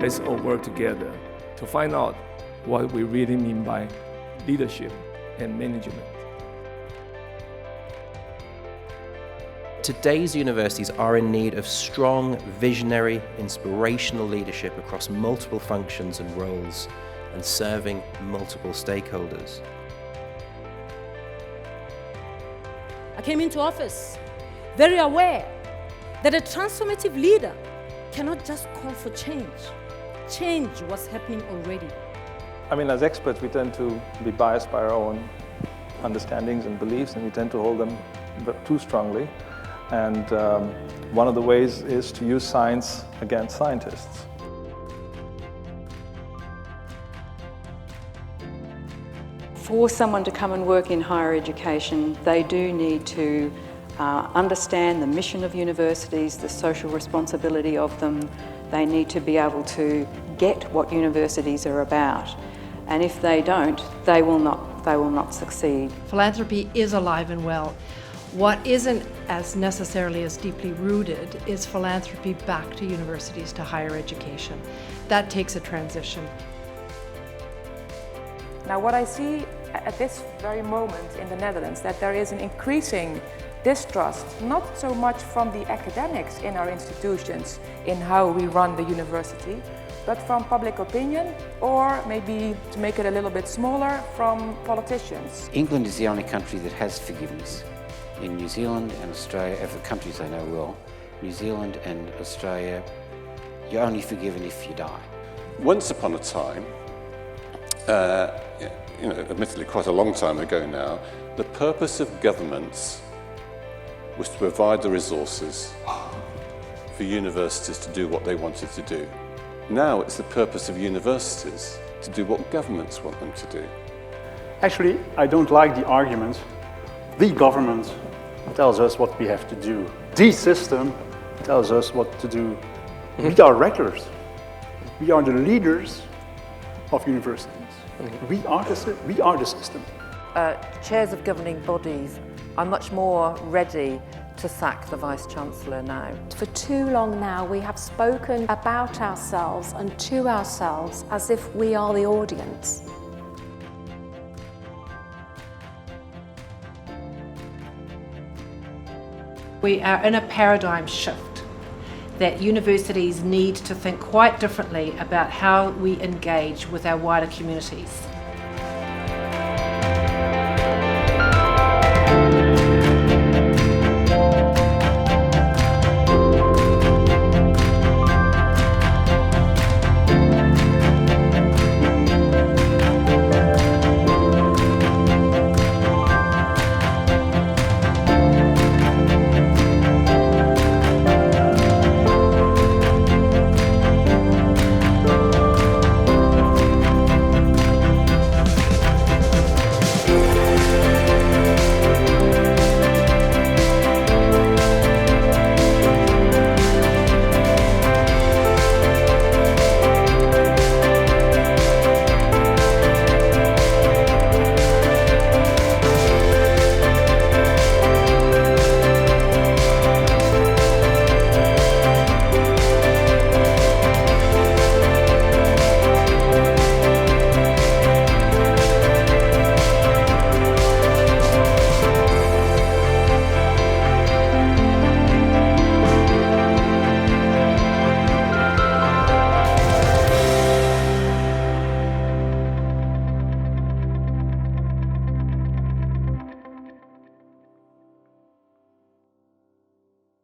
let's all work together to find out what we really mean by leadership and management. Today's universities are in need of strong, visionary, inspirational leadership across multiple functions and roles and serving multiple stakeholders. I came into office very aware that a transformative leader cannot just call for change. Change was happening already. I mean, as experts, we tend to be biased by our own understandings and beliefs, and we tend to hold them too strongly. And one of the ways is to use science against scientists. For someone to come and work in higher education, they do need to understand the mission of universities, the social responsibility of them. They need to be able to get what universities are about. And if they don't, they will not succeed. Philanthropy is alive and well. What isn't as necessarily as deeply rooted is philanthropy back to universities, to higher education. That takes a transition. Now, what I see at this very moment in the Netherlands, that there is an increasing distrust, not so much from the academics in our institutions in how we run the university, but from public opinion, or maybe, to make it a little bit smaller, from politicians. England is the only country that has forgiveness. In New Zealand and Australia, of the countries I know well, New Zealand and Australia, you're only forgiven if you die. Once upon a time, admittedly quite a long time ago now, the purpose of governments was to provide the resources for universities to do what they wanted to do. Now it's the purpose of universities to do what governments want them to do. Actually, I don't like the argument, the government tells us what we have to do. The system tells us what to do. We are rectors. We are the leaders of universities. We are the system. Chairs of governing bodies are much more ready to sack the Vice-Chancellor now. For too long now, we have spoken about ourselves and to ourselves as if we are the audience. We are in a paradigm shift that universities need to think quite differently about how we engage with our wider communities.